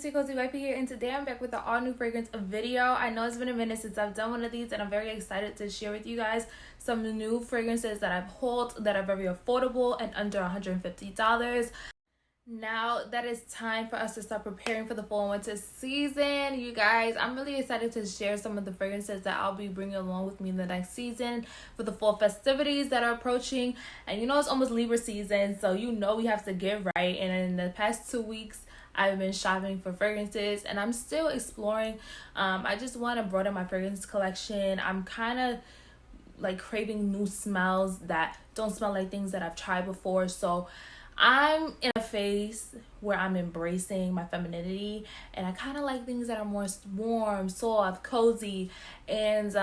your Cozy Wifey here, and today I'm back with an all new fragrance video. I know it's been a minute since I've done one of these, and I'm very excited to share with you guys some new fragrances that I've hauled that are very affordable and under $150. Now that it's time for us to start preparing for the fall and winter season, you guys, I'm really excited to share some of the fragrances that I'll be bringing along with me in the next season for the fall festivities that are approaching. And you know, it's almost Libra season, so you know we have to get right. And in the past 2 weeks, I've been shopping for fragrances and I'm still exploring. I just want to broaden my fragrance collection. I'm kind of like craving new smells that don't smell like things that I've tried before. So I'm in a phase where I'm embracing my femininity, and I kind of like things that are more warm, soft, cozy. And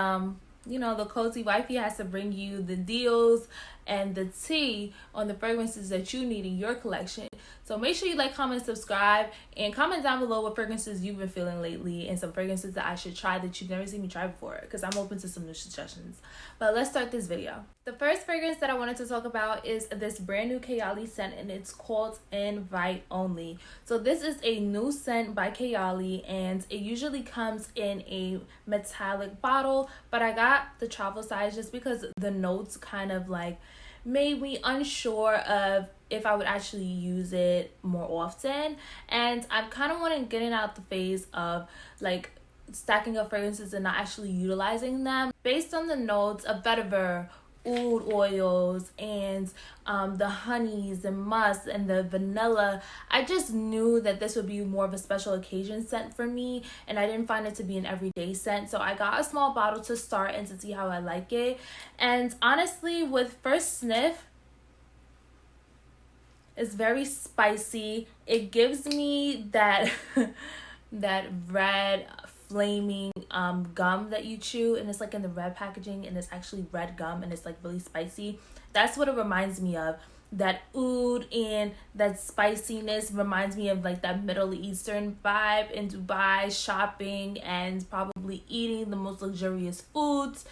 you know, the Cozy Wifey has to bring you the deals and the tea on the fragrances that you need in your collection. So make sure you like, comment, subscribe, and comment down below what fragrances you've been feeling lately and some fragrances that I should try that you've never seen me try before, because I'm open to some new suggestions. But let's start this video. The first fragrance that I wanted to talk about is this brand new Kayali scent, and it's called Invite Only. So this is a new scent by Kayali, and it usually comes in a metallic bottle, but I got the travel size just because the notes kind of like made me unsure of if I would actually use it more often. And I'm kind of wanting getting out the phase of like stacking up fragrances and not actually utilizing them. Based on the notes of vetiver, oud oils, and the honeys and musk and the vanilla, I just knew that this would be more of a special occasion scent for me, and I didn't find it to be an everyday scent. So I got a small bottle to start and to see how I like it. And honestly, with first sniff, it's very spicy. It gives me that that red flaming gum that you chew, and it's like in the red packaging, and it's actually red gum, and it's like really spicy. That's what it reminds me of. That oud and that spiciness reminds me of like that Middle Eastern vibe in Dubai, shopping and probably eating the most luxurious foods.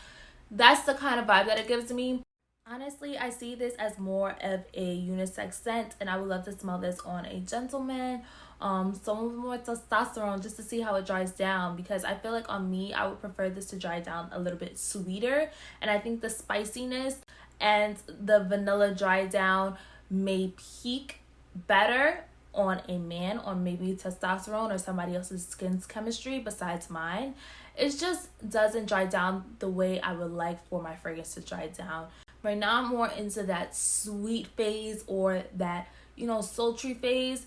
That's the kind of vibe that it gives me. Honestly, I see this as more of a unisex scent, and I would love to smell this on a gentleman, someone with more testosterone, just to see how it dries down, because I feel like on me, I would prefer this to dry down a little bit sweeter, and I think the spiciness and the vanilla dry down may peak better on a man, or maybe testosterone or somebody else's skin's chemistry besides mine. It just doesn't dry down the way I would like for my fragrance to dry down. Right now, I'm more into that sweet phase, or that, you know, sultry phase.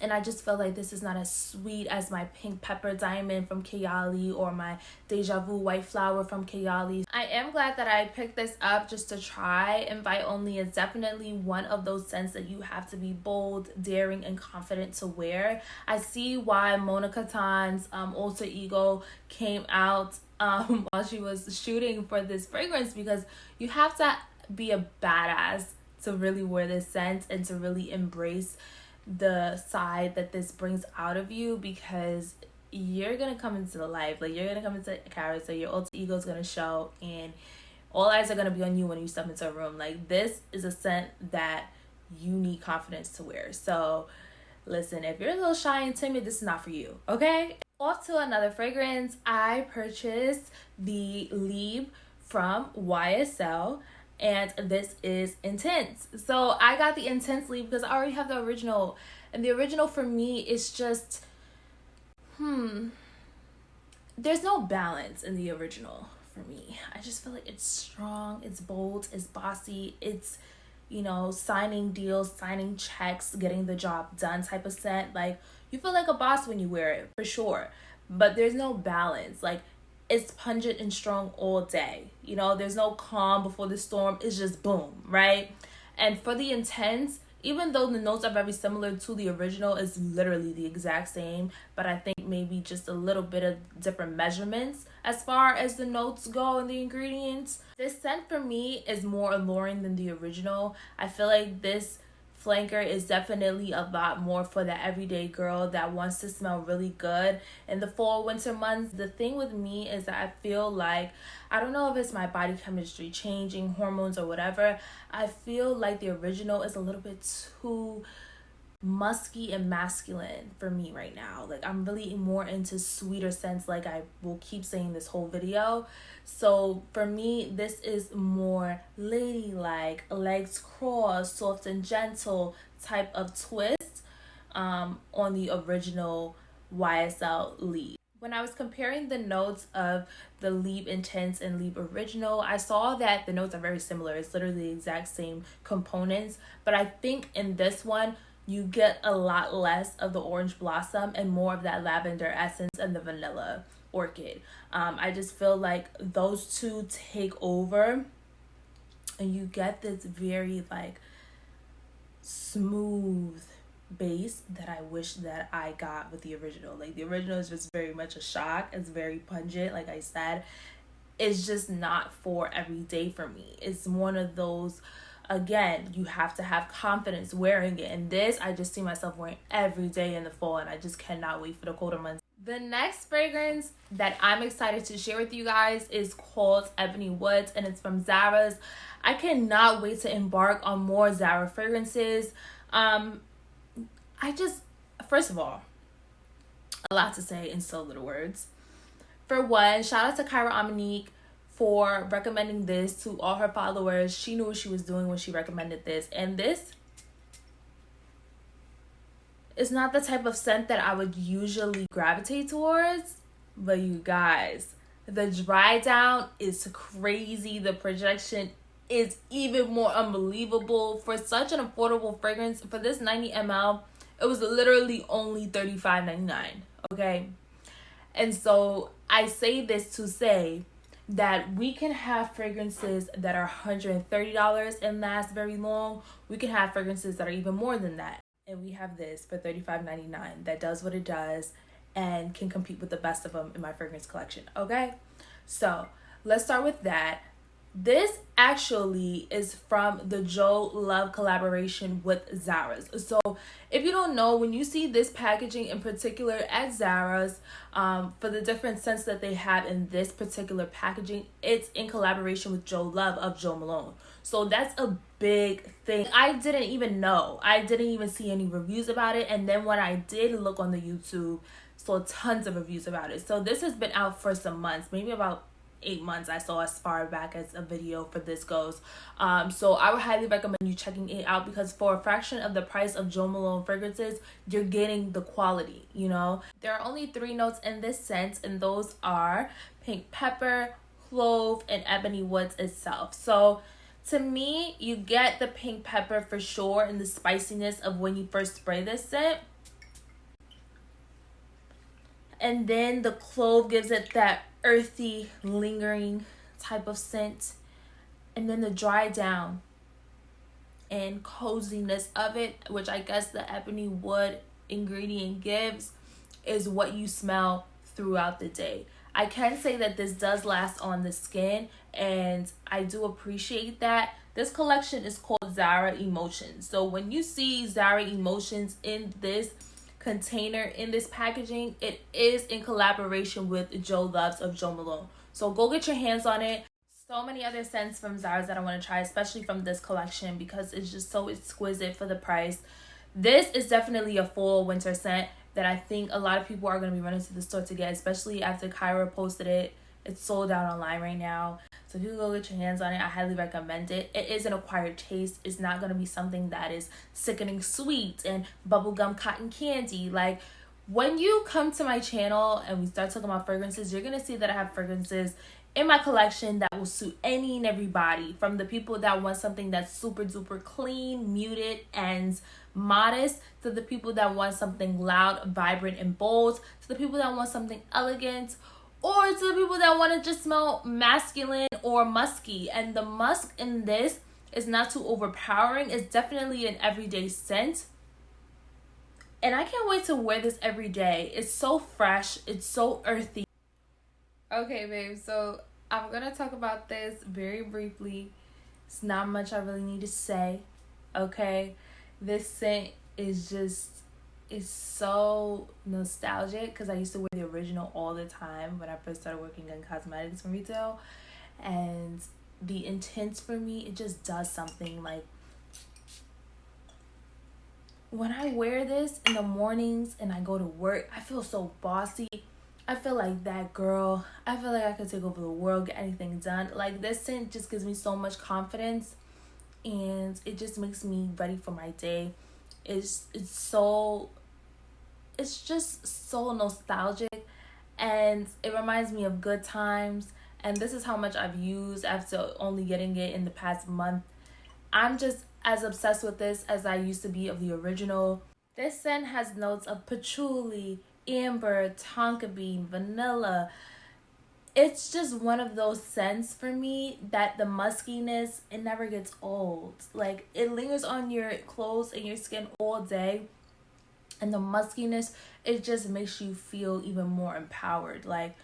And I just feel like this is not as sweet as my Pink Pepper Diamond from Kayali or my Deja Vu White Flower from Kayali. I am glad that I picked this up just to try. Invite Only is definitely one of those scents that you have to be bold, daring, and confident to wear. I see why Mona Katan's alter ego came out while she was shooting for this fragrance, because you have to be a badass to really wear this scent and to really embrace the side that this brings out of you, because you're gonna come into the life, like you're gonna come into character, your alter ego is gonna show, and all eyes are gonna be on you when you step into a room. Like, this is a scent that you need confidence to wear. So listen, if you're a little shy and timid, this is not for you, okay? Off to another fragrance. I purchased the Lieb from YSL, and this is Intense. So I got the Intense Lieb because I already have the original, and the original for me is just there's no balance in the original for me. I just feel like it's strong, it's bold, it's bossy, it's, you know, signing deals, signing checks, getting the job done type of scent. Like, you feel like a boss when you wear it, for sure. But there's no balance. Like, it's pungent and strong all day. You know, there's no calm before the storm. It's just boom, right? And for the Intense, even though the notes are very similar to the original, it's literally the exact same, but I think maybe just a little bit of different measurements as far as the notes go and the ingredients. This scent for me is more alluring than the original. I feel like this flanker is definitely a lot more for the everyday girl that wants to smell really good in the fall winter months. The thing with me is that I feel like, I don't know if it's my body chemistry changing, hormones or whatever, I feel like the original is a little bit too musky and masculine for me right now. Like, I'm really more into sweeter scents, like I will keep saying this whole video. So for me, this is more ladylike, legs crossed, soft and gentle type of twist on the original YSL Leap. When I was comparing the notes of the Leap Intense and Leap Original, I saw that the notes are very similar. It's literally the exact same components. But I think in this one, you get a lot less of the orange blossom and more of that lavender essence and the vanilla orchid. I just feel like those two take over and you get this very like smooth base that I wish that I got with the original. Like, the original is just very much a shock. It's very pungent, like I said. It's just not for every day for me. It's one of those, again, you have to have confidence wearing it. And this, I just see myself wearing every day in the fall, and I just cannot wait for the colder months. The next fragrance that I'm excited to share with you guys is called Ebony Woods, and it's from Zara's. I cannot wait to embark on more Zara fragrances. First of all, a lot to say in so little words. For one, shout out to Kyra Amanique for recommending this to all her followers. She knew what she was doing when she recommended this. And this is not the type of scent that I would usually gravitate towards. But you guys, the dry down is crazy. The projection is even more unbelievable. For such an affordable fragrance, for this 90 ml, it was literally only $35.99, okay? And so I say this to say that we can have fragrances that are $130 and last very long. We can have fragrances that are even more than that. And we have this for $35.99 that does what it does and can compete with the best of them in my fragrance collection, okay? So let's start with that. This actually is from the Joe Love collaboration with Zara's. So if you don't know, when you see this packaging in particular at Zara's, for the different scents that they have in this particular packaging, it's in collaboration with Joe Love of Jo Malone. So that's a big thing. I didn't even know. I didn't even see any reviews about it. And then when I did look on the YouTube, saw tons of reviews about it. So this has been out for some months, maybe about 8 months. I saw as far back as a video for this goes. So I would highly recommend you checking it out, because for a fraction of the price of Jo Malone fragrances, you're getting the quality, you know? There are only 3 notes in this scent, and those are pink pepper, clove, and ebony woods itself. So to me, you get the pink pepper for sure and the spiciness of when you first spray this scent. And then the clove gives it that earthy, lingering type of scent. And then the dry down and coziness of it, which I guess the ebony wood ingredient gives, is what you smell throughout the day. I can say that this does last on the skin, and I do appreciate that. This collection is called Zara Emotions. So when you see Zara Emotions in this container, in this packaging, it is in collaboration with Joe Loves of Jo Malone. So go get your hands on it. So many other scents from Zara that I want to try, especially from this collection, because it's just so exquisite for the price. This is definitely a fall winter scent that I think a lot of people are going to be running to the store to get, especially after Kyra posted it. It's sold out online right now. So if you go get your hands on it, I highly recommend it. It is an acquired taste. It's not going to be something that is sickening sweet and bubblegum cotton candy. Like, when you come to my channel and we start talking about fragrances, you're going to see that I have fragrances in my collection that will suit any and everybody, from the people that want something that's super duper clean, muted, and modest, to the people that want something loud, vibrant, and bold, to the people that want something elegant, or to the people that want to just smell masculine or musky. And the musk in this is not too overpowering. It's definitely an everyday scent. And I can't wait to wear this every day. It's so fresh. It's so earthy. Okay, babe, so I'm going to talk about this very briefly. It's not much I really need to say, okay? This scent is just, it's so nostalgic, because I used to wear the original all the time when I first started working in cosmetics and retail. And the Intense for me, it just does something. Like, when I wear this in the mornings and I go to work, I feel so bossy. I feel like that girl. I feel like I could take over the world, get anything done. Like, this scent just gives me so much confidence, and it just makes me ready for my day. It's just so nostalgic, and it reminds me of good times. And this is how much I've used after only getting it in the past month. I'm just as obsessed with this as I used to be of the original. This scent has notes of patchouli, amber, tonka bean, vanilla. It's just one of those scents for me that the muskiness, it never gets old. Like, it lingers on your clothes and your skin all day. And the muskiness, it just makes you feel even more empowered. Like,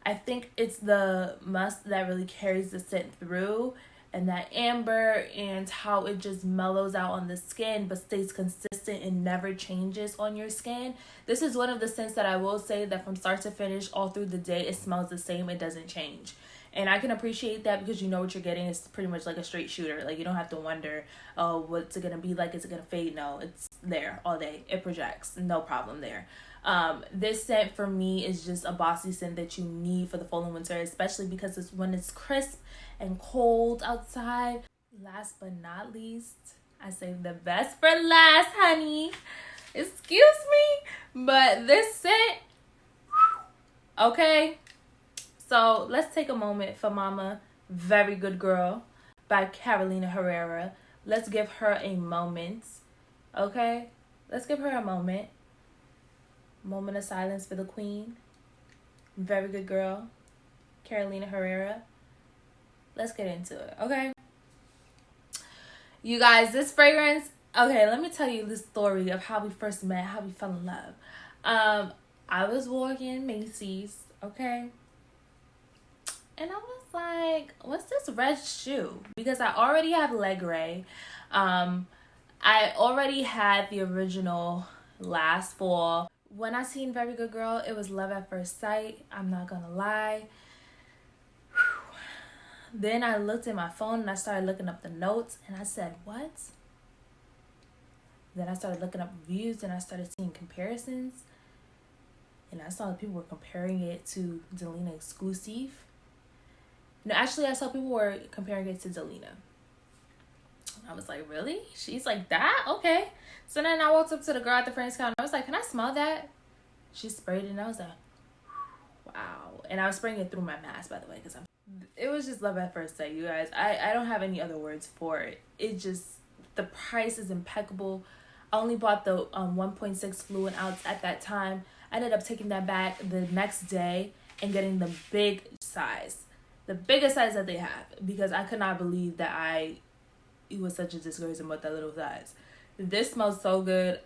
I think it's the musk that really carries the scent through, and that amber and how it just mellows out on the skin but stays consistent and never changes on your skin. This is one of the scents that I will say that from start to finish, all through the day, it smells the same. It doesn't change. And I can appreciate that because you know what you're getting. It's pretty much like a straight shooter. Like, you don't have to wonder, oh, what's it going to be like? Is it going to fade? No, it's there all day. It projects. No problem there. This scent for me is just a bossy scent that you need for the fall and winter, especially because it's when it's crisp and cold outside. Last but not least, I saved the best for last, honey. Excuse me, but this scent, okay? So let's take a moment for Mama Very Good Girl by Carolina Herrera. Let's give her a moment, okay? Let's give her a moment. Moment of silence for the queen. Very Good Girl, Carolina Herrera. Let's get into it, okay? You guys, this fragrance, okay, let me tell you the story of how we first met, how we fell in love. I was walking Macy's, okay? And I was like, what's this red shoe? Because I already have Legray. I already had the original last fall. When I seen Very Good Girl, it was love at first sight. I'm not gonna lie. Then I looked at my phone and I started looking up the notes and I said, what? Then I started looking up reviews and I started seeing comparisons. And I saw that people were comparing it to Delina Exclusive. No, actually, I saw people were comparing it to Delina. I was like, really? She's like that? Okay. So then I walked up to the girl at the fragrance counter. I was like, can I smell that? She sprayed it and I was like, wow. And I was spraying it through my mask, by the way, because it was just love at first sight, you guys. I don't have any other words for it. It just, the price is impeccable. I only bought the 1.6 fluid ounce at that time. I ended up taking that back the next day and getting the big size. The biggest size that they have, because I could not believe that it was such a disgrace about that little size. This smells so good,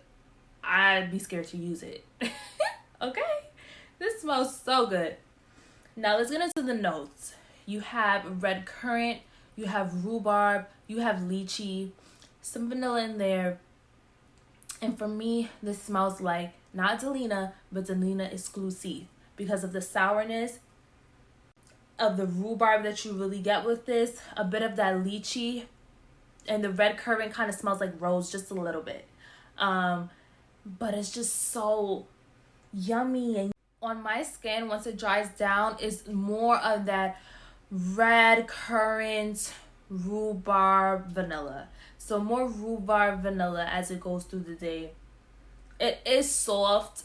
I'd be scared to use it. Okay? This smells so good. Now let's get into the notes. You have red currant, you have rhubarb, you have lychee, some vanilla in there. And for me, this smells like not Delina, but Delina Exclusive because of the sourness of the rhubarb that you really get with this, a bit of that lychee, and the red currant kind of smells like rose just a little bit. But it's just so yummy. And on my skin, once it dries down, it's more of that red currant, rhubarb, vanilla. So more rhubarb, vanilla as it goes through the day. It is soft.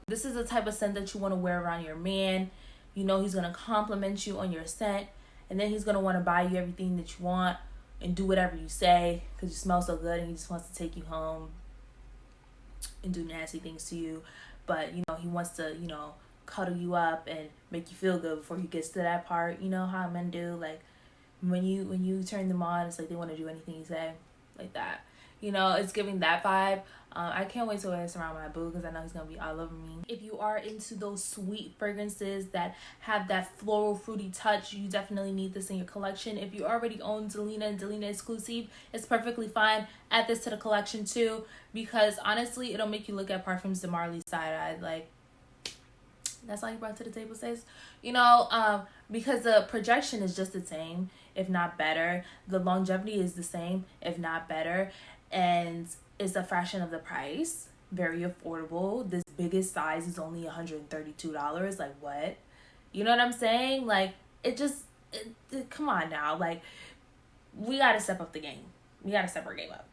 This is the type of scent that you want to wear around your man. You know he's going to compliment you on your scent. And then he's going to want to buy you everything that you want and do whatever you say because you smell so good and he just wants to take you home and do nasty things to you. But, you know, he wants to, you know, cuddle you up and make you feel good before he gets to that part. You know how men do. Like, when you turn them on, it's like they want to do anything you say. Like that. You know, it's giving that vibe. I can't wait to wear this around my boo because I know he's going to be all over me. If you are into those sweet fragrances that have that floral fruity touch, you definitely need this in your collection. If you already own Delina and Delina Exclusive, it's perfectly fine. Add this to the collection too because honestly, it'll make you look at Parfums de Marly side-eyed. Like, that's all you brought to the table, sis. You know, because the projection is just the same. if not better. The longevity is the same, if not better. And it's a fraction of the price. Very affordable. This biggest size is only $132. Like, what? You know what I'm saying? Like, come on now. Like, we gotta step up the game. We gotta step our game up.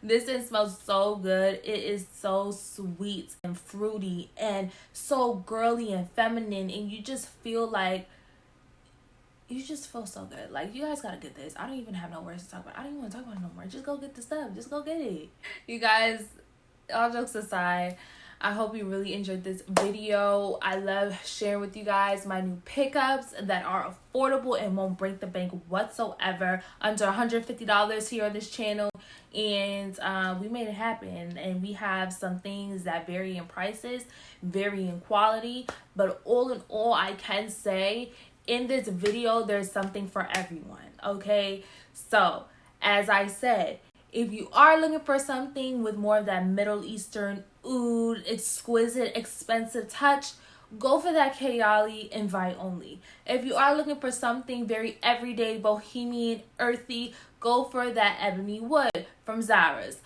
This scent smells so good. It is so sweet and fruity and so girly and feminine, and you just feel so good. Like, you guys gotta get this. I don't even have no words to talk about. I don't even want to talk about it no more. Just go get the stuff. Just go get it. You guys, all jokes aside, I hope you really enjoyed this video. I love sharing with you guys my new pickups that are affordable and won't break the bank whatsoever. Under $150 here on this channel. And we made it happen. And we have some things that vary in prices, vary in quality. But all in all, I can say in this video, there's something for everyone. Okay? So, as I said, if you are looking for something with more of that Middle Eastern oud, exquisite, expensive touch, go for that Kayali invite only. If you are looking for something very everyday, bohemian, earthy, go for that Ebony wood from Zara's.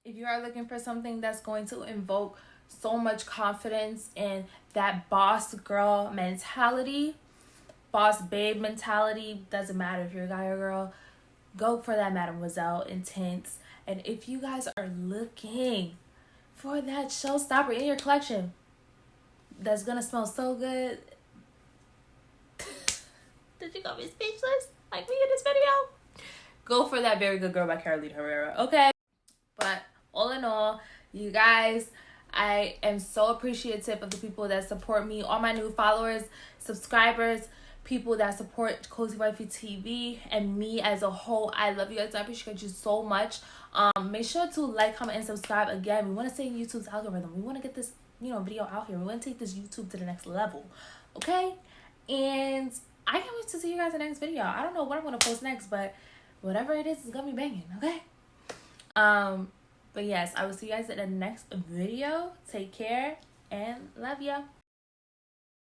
If you are looking for something that's going to invoke so much confidence and that boss girl mentality, boss babe mentality, doesn't matter if you're a guy or girl, go for that YSL Intense. And if you guys are looking for that showstopper in your collection that's gonna smell so good, did you go be speechless like me in this video? Go for that Very Good Girl by Kayali Herrera, okay? But all in all, you guys, I am so appreciative of the people that support me, all my new followers, subscribers, people that support Cozy Wifey TV, and me as a whole. I love you guys. I appreciate you so much. Make sure to like, comment, and subscribe. Again, we want to stay in YouTube's algorithm. We want to get this, video out here. We want to take this YouTube to the next level. Okay? And I can't wait to see you guys in the next video. I don't know what I'm going to post next, but whatever it is, it's going to be banging. Okay? But yes, I will see you guys in the next video. Take care and love ya.